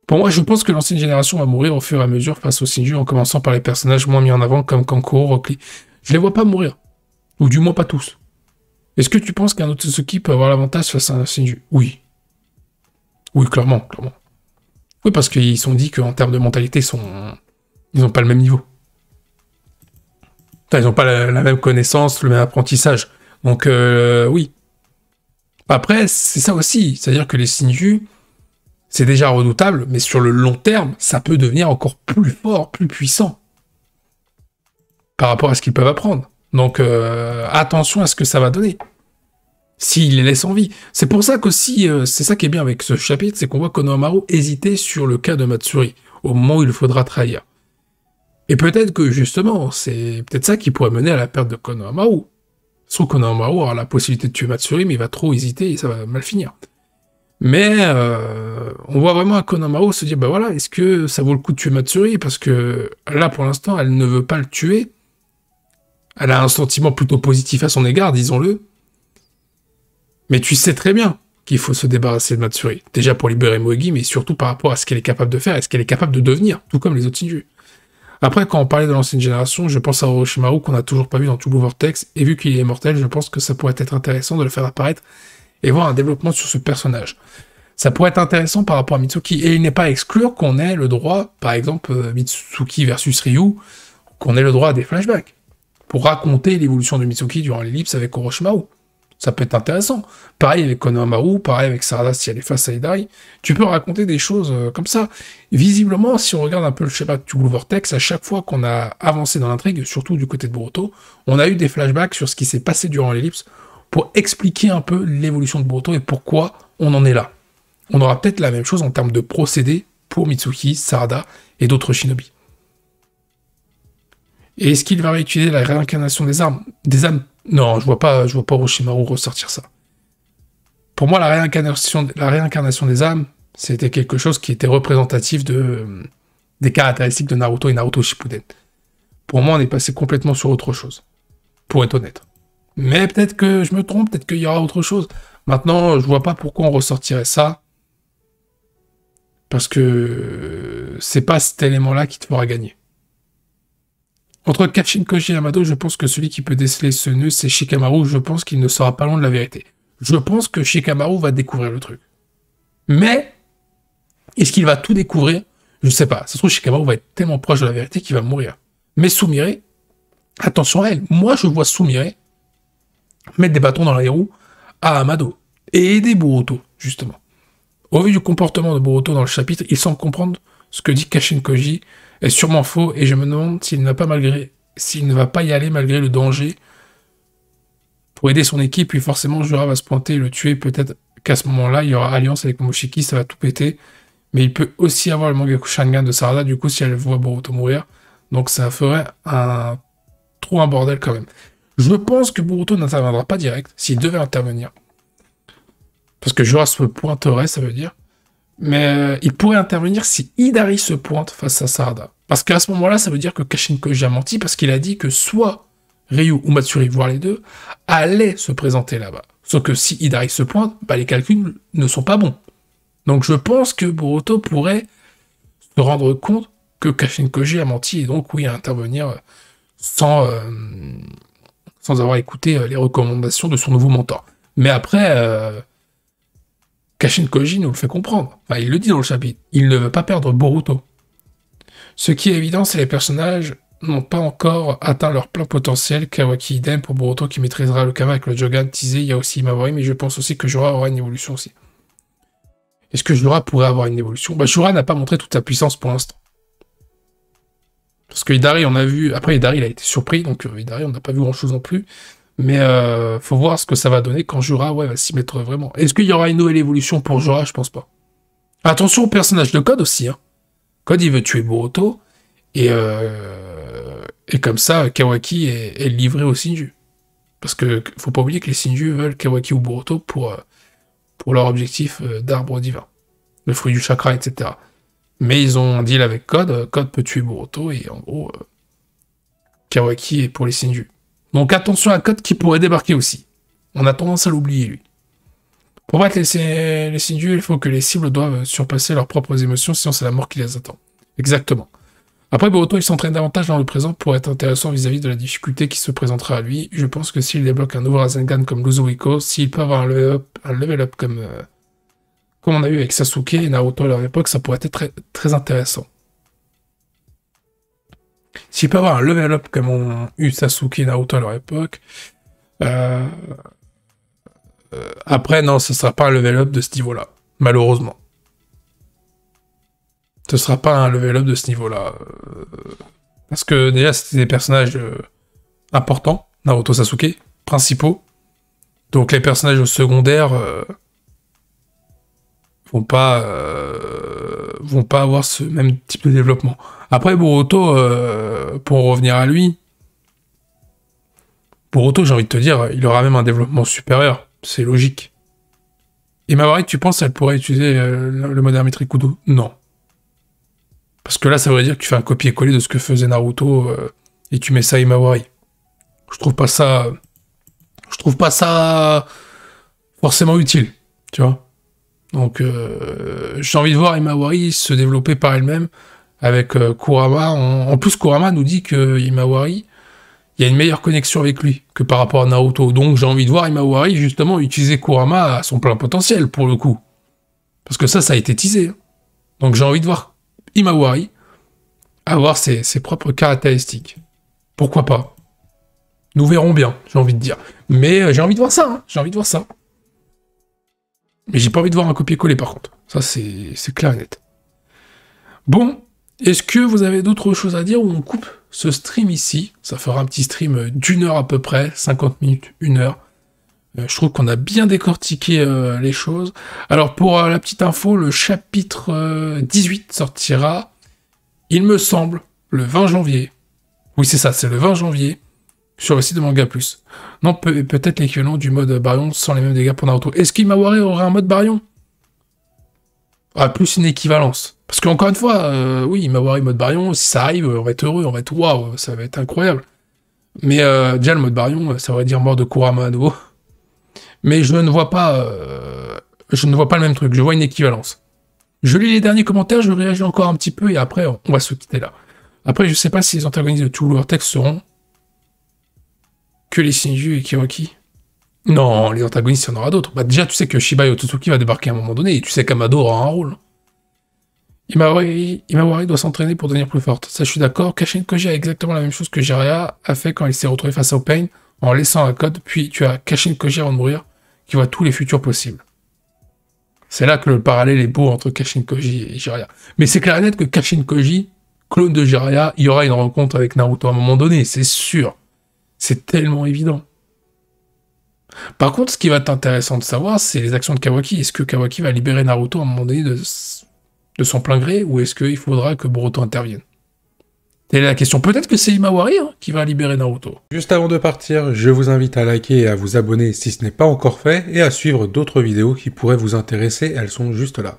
Pour moi, je pense que l'ancienne génération va mourir au fur et à mesure face aux Shinju, en commençant par les personnages moins mis en avant comme Kankuro, Rock Lee. Je les vois pas mourir. Ou du moins pas tous. Est-ce que tu penses qu'un Otsutsuki peut avoir l'avantage face à un Shinju? Oui. Oui, clairement. Oui, parce qu'ils sont dit qu'en termes de mentalité, ils n'ont pas le même niveau. Enfin, ils n'ont pas la même connaissance, le même apprentissage. Donc, oui. Après, c'est ça aussi. C'est-à-dire que les Shinju, c'est déjà redoutable, mais sur le long terme, ça peut devenir encore plus fort, plus puissant. Par rapport à ce qu'ils peuvent apprendre. Donc, attention à ce que ça va donner. S'il les laisse en vie. C'est pour ça qu'aussi, c'est ça qui est bien avec ce chapitre, c'est qu'on voit Konohamaru hésiter sur le cas de Matsuri, au moment où il faudra trahir. Et peut-être que, justement, c'est peut-être ça qui pourrait mener à la perte de Konohamaru. Sauf que Konohamaru aura la possibilité de tuer Matsuri, mais il va trop hésiter et ça va mal finir. Mais on voit vraiment un Konohamaru se dire, bah voilà, est-ce que ça vaut le coup de tuer Matsuri? Parce que là, pour l'instant, elle ne veut pas le tuer. Elle a un sentiment plutôt positif à son égard, disons-le. Mais tu sais très bien qu'il faut se débarrasser de Matsuri. Déjà pour libérer Moegi, mais surtout par rapport à ce qu'elle est capable de faire et ce qu'elle est capable de devenir, tout comme les autres Shinju. Après, quand on parlait de l'ancienne génération, je pense à Orochimaru qu'on n'a toujours pas vu dans tout Blue Vortex, et vu qu'il est immortel, je pense que ça pourrait être intéressant de le faire apparaître et voir un développement sur ce personnage. Ça pourrait être intéressant par rapport à Mitsuki, et il n'est pas à exclure qu'on ait le droit, par exemple, Mitsuki versus Ryu, qu'on ait le droit à des flashbacks, pour raconter l'évolution de Mitsuki durant l'ellipse avec Orochimaru. Ça peut être intéressant. Pareil avec Konohamaru, pareil avec Sarada si elle est face à Hidari. Tu peux raconter des choses comme ça. Visiblement, si on regarde un peu le schéma du Blue Vortex, à chaque fois qu'on a avancé dans l'intrigue, surtout du côté de Boruto, on a eu des flashbacks sur ce qui s'est passé durant l'ellipse pour expliquer un peu l'évolution de Boruto et pourquoi on en est là. On aura peut-être la même chose en termes de procédé pour Mitsuki, Sarada et d'autres shinobi. Et est-ce qu'il va réutiliser la réincarnation des âmes? Non, je vois pas Orochimaru ressortir ça. Pour moi, la réincarnation des âmes, c'était quelque chose qui était représentatif des caractéristiques de Naruto et Naruto Shippuden. Pour moi, on est passé complètement sur autre chose, pour être honnête. Mais peut-être que je me trompe, peut-être qu'il y aura autre chose. Maintenant, je vois pas pourquoi on ressortirait ça, parce que c'est pas cet élément-là qui te fera gagner. Entre Kashin Koji et Amado, je pense que celui qui peut déceler ce nœud, c'est Shikamaru. Je pense qu'il ne sera pas loin de la vérité. Je pense que Shikamaru va découvrir le truc. Mais, est-ce qu'il va tout découvrir? Je ne sais pas. Ça se trouve, Shikamaru va être tellement proche de la vérité qu'il va mourir. Mais Sumire, attention à elle. Moi, je vois Sumire mettre des bâtons dans les roues à Amado. Et aider Boruto, justement. Au vu du comportement de Boruto dans le chapitre, il semble comprendre ce que dit Kashin Koji est sûrement faux, et je me demande s'il ne va pas y aller malgré le danger pour aider son équipe, puis forcément Jorah va se pointer et le tuer, peut-être qu'à ce moment-là, il y aura alliance avec Momoshiki, ça va tout péter, mais il peut aussi avoir le Mangekyou Sharingan de Sarada, du coup, si elle voit Boruto mourir, donc ça ferait un bordel quand même. Je pense que Boruto n'interviendra pas direct, s'il devait intervenir, parce que Jorah se pointerait, ça veut dire, mais il pourrait intervenir si Hidari se pointe face à Sarada. Parce qu'à ce moment-là, ça veut dire que Kashin Koji a menti, parce qu'il a dit que soit Ryu ou Matsuri, voire les deux, allaient se présenter là-bas. Sauf que si Hidari se pointe, bah, les calculs ne sont pas bons. Donc je pense que Boruto pourrait se rendre compte que Kashin Koji a menti, et donc oui, à intervenir sans avoir écouté les recommandations de son nouveau mentor. Mais après... Kashin Koji nous le fait comprendre. Enfin, il le dit dans le chapitre. Il ne veut pas perdre Boruto. Ce qui est évident, c'est que les personnages n'ont pas encore atteint leur plein potentiel. Kawaki idem pour Boruto qui maîtrisera le Kama avec le Jogan teasé. Il y a aussi Imabari, mais je pense aussi que Jorah aura une évolution aussi. Est-ce que Jorah pourrait avoir une évolution? Bah, Jorah n'a pas montré toute sa puissance pour l'instant. Parce que Hidari, on a vu... Après, Hidari, il a été surpris, donc Hidari, on n'a pas vu grand-chose non plus. Mais faut voir ce que ça va donner quand Jura va s'y mettre vraiment. Est-ce qu'il y aura une nouvelle évolution pour Jura? Je pense pas. Attention au personnage de Code aussi. Hein. Code, il veut tuer Boruto. Et comme ça, Kawaki est livré au Shinju. Parce que faut pas oublier que les Shinju veulent Kawaki ou Boruto pour leur objectif d'arbre divin. Le fruit du chakra, etc. Mais ils ont un deal avec Code. Code peut tuer Boruto et en gros, Kawaki est pour les Shinju. Donc attention à Code qui pourrait débarquer aussi. On a tendance à l'oublier, lui. Pour battre les Shinju, il faut que les cibles doivent surpasser leurs propres émotions, sinon c'est la mort qui les attend. Exactement. Après, Boruto, il s'entraîne davantage dans le présent pour être intéressant vis-à-vis de la difficulté qui se présentera à lui. Je pense que s'il débloque un nouveau Rasengan comme Luzoiko, s'il peut avoir un level up comme on a eu avec Sasuke et Naruto à leur époque, ça pourrait être très, très intéressant. S'il peut avoir un level up comme ont eu Sasuke et Naruto à leur époque, après, non, ce sera pas un level up de ce niveau-là, malheureusement. Ce sera pas un level up de ce niveau-là. Parce que déjà, c'était des personnages importants, Naruto, Sasuke, principaux. Donc les personnages secondaires vont pas avoir ce même type de développement. Après, Boruto, pour revenir à lui, Boruto, j'ai envie de te dire, il aura même un développement supérieur. C'est logique. Et Mawari, tu penses qu'elle pourrait utiliser le mode Hermétrique Kudo? Non. Parce que là, ça voudrait dire que tu fais un copier-coller de ce que faisait Naruto et tu mets ça à Imawari. Je trouve pas ça forcément utile, tu vois. Donc, j'ai envie de voir Imawari se développer par elle-même avec Kurama. En plus, Kurama nous dit que Imawari, il y a une meilleure connexion avec lui que par rapport à Naruto. Donc, j'ai envie de voir Imawari, justement, utiliser Kurama à son plein potentiel, pour le coup. Parce que ça a été teasé. Donc, j'ai envie de voir Imawari avoir ses propres caractéristiques. Pourquoi pas? Nous verrons bien, j'ai envie de dire. Mais j'ai envie de voir ça, hein. J'ai envie de voir ça. Mais j'ai pas envie de voir un copier-coller, par contre. Ça, c'est clair et net. Bon, est-ce que vous avez d'autres choses à dire ou on coupe ce stream ici? Ça fera un petit stream d'1 heure à peu près, 50 minutes, 1 heure. Je trouve qu'on a bien décortiqué les choses. Alors, pour la petite info, le chapitre 18 sortira, il me semble, le 20 janvier. Oui, c'est ça, c'est le 20 janvier, sur le site de Manga Plus. Non, peut-être l'équivalent du mode Baryon sans les mêmes dégâts pour Naruto. Est-ce qu'Imawari aurait un mode Baryon? Ah, plus une équivalence. Parce qu'encore une fois, oui, Imawari mode Baryon, si ça arrive, on va être heureux, on va être waouh, ça va être incroyable. Mais déjà, le mode Baryon, ça voudrait dire mort de Kurama à nouveau. Mais je ne vois pas le même truc, je vois une équivalence. Je lis les derniers commentaires, je réagis encore un petit peu, et après, on va se quitter là. Après, je sais pas si les antagonistes de tout leur texte seront que les Shinju et Kawaki. Non, les antagonistes, il y en aura d'autres. Bah déjà, tu sais que Shiba Otsutsuki va débarquer à un moment donné, et tu sais qu'Amado aura un rôle. Imawari doit s'entraîner pour devenir plus forte. Ça, je suis d'accord. Kashin Koji a exactement la même chose que Jiraiya a fait quand il s'est retrouvé face au Pain, en laissant un code, puis tu as Kashin Koji avant de mourir, qui voit tous les futurs possibles. C'est là que le parallèle est beau entre Kashin Koji et Jiraiya. Mais c'est clair et net que Kashin Koji, clone de Jiraiya, il y aura une rencontre avec Naruto à un moment donné, c'est sûr. C'est tellement évident. Par contre, ce qui va être intéressant de savoir, c'est les actions de Kawaki. Est-ce que Kawaki va libérer Naruto à un moment donné de son plein gré, ou est-ce qu'il faudra que Boruto intervienne? Telle est la question. Peut-être que c'est Imawari qui va libérer Naruto. Juste avant de partir, je vous invite à liker et à vous abonner si ce n'est pas encore fait, et à suivre d'autres vidéos qui pourraient vous intéresser, elles sont juste là.